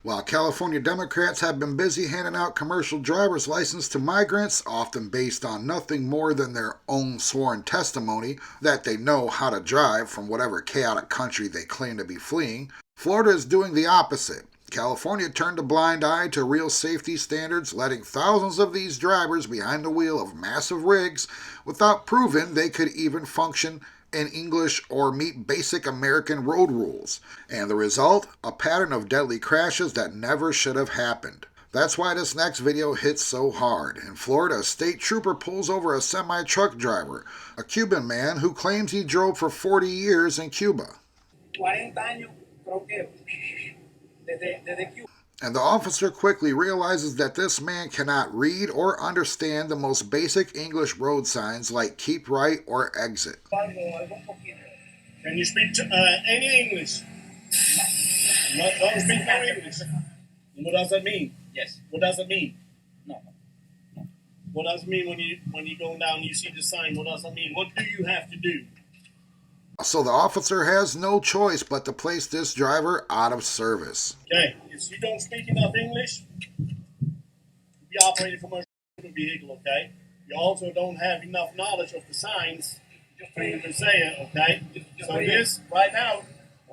While California Democrats have been busy handing out commercial driver's license to migrants, often based on nothing more than their own sworn testimony that they know how to drive from whatever chaotic country they claim to be fleeing, Florida is doing the opposite. California turned a blind eye to real safety standards, letting thousands of these drivers behind the wheel of massive rigs without proving they could even function in English or meet basic American road rules. And the result? A pattern of deadly crashes that never should have happened. That's why this next video hits so hard. In Florida, a state trooper pulls over a semi-truck driver, a Cuban man who claims he drove for 40 years in Cuba. 40 años, creo que desde Cuba. And the officer quickly realizes that this man cannot read or understand the most basic English road signs like keep right or exit. Can you speak any English? Don't speak no English. What does that mean? Yes. What does it mean? No. What does it mean when you go down and you see the sign? What does that mean? What do you have to do? So the officer has no choice but to place this driver out of service. Okay, if you don't speak enough English, you'll be operating from a vehicle, okay? You also don't have enough knowledge of the signs for you to say it, okay? So this, right now,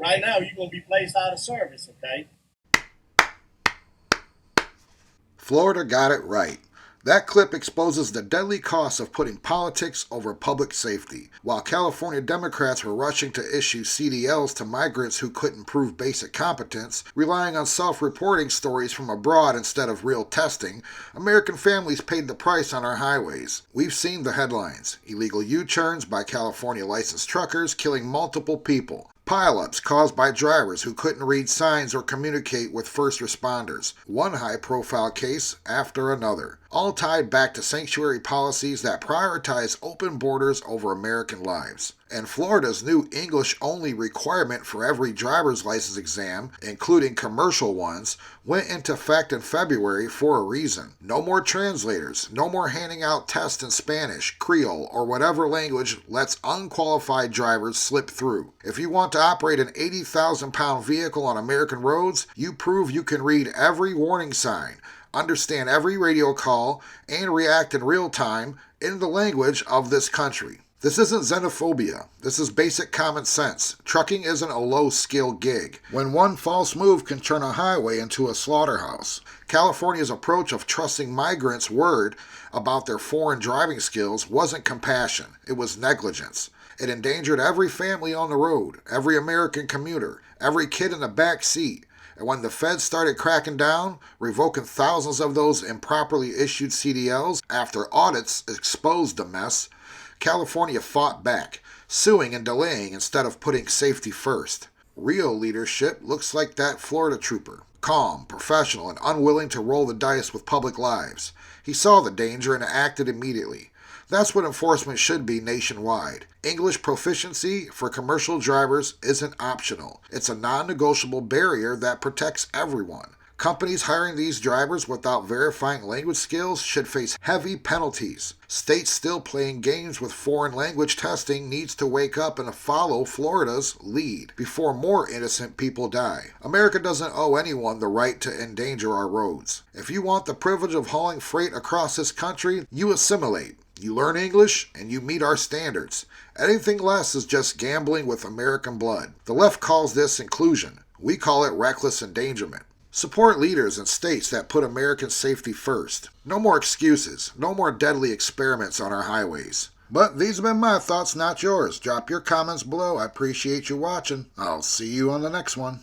you're going to be placed out of service, okay? Florida got it right. That clip exposes the deadly costs of putting politics over public safety. While California Democrats were rushing to issue CDLs to migrants who couldn't prove basic competence, relying on self-reporting stories from abroad instead of real testing, American families paid the price on our highways. We've seen the headlines. Illegal U-turns by California licensed truckers killing multiple people. Pileups caused by drivers who couldn't read signs or communicate with first responders. One high-profile case after another. All tied back to sanctuary policies that prioritize open borders over American lives. And Florida's new English-only requirement for every driver's license exam, including commercial ones, went into effect in February for a reason. No more translators, no more handing out tests in Spanish, Creole, or whatever language lets unqualified drivers slip through. If you want to operate an 80,000-pound vehicle on American roads, you prove you can read every warning sign, understand every radio call, and react in real time in the language of this country. This isn't xenophobia. This is basic common sense. Trucking isn't a low-skill gig. When one false move can turn a highway into a slaughterhouse. California's approach of trusting migrants' word about their foreign driving skills wasn't compassion. It was negligence. It endangered every family on the road, every American commuter, every kid in the back seat. And when the feds started cracking down, revoking thousands of those improperly issued CDLs after audits exposed the mess, California fought back, suing and delaying instead of putting safety first. Real leadership looks like that Florida trooper. Calm, professional, and unwilling to roll the dice with public lives. He saw the danger and acted immediately. That's what enforcement should be nationwide. English proficiency for commercial drivers isn't optional. It's a non-negotiable barrier that protects everyone. Companies hiring these drivers without verifying language skills should face heavy penalties. States still playing games with foreign language testing needs to wake up and follow Florida's lead before more innocent people die. America doesn't owe anyone the right to endanger our roads. If you want the privilege of hauling freight across this country, you assimilate. You learn English, and you meet our standards. Anything less is just gambling with American blood. The left calls this inclusion. We call it reckless endangerment. Support leaders in states that put American safety first. No more excuses. No more deadly experiments on our highways. But these have been my thoughts, not yours. Drop your comments below. I appreciate you watching. I'll see you on the next one.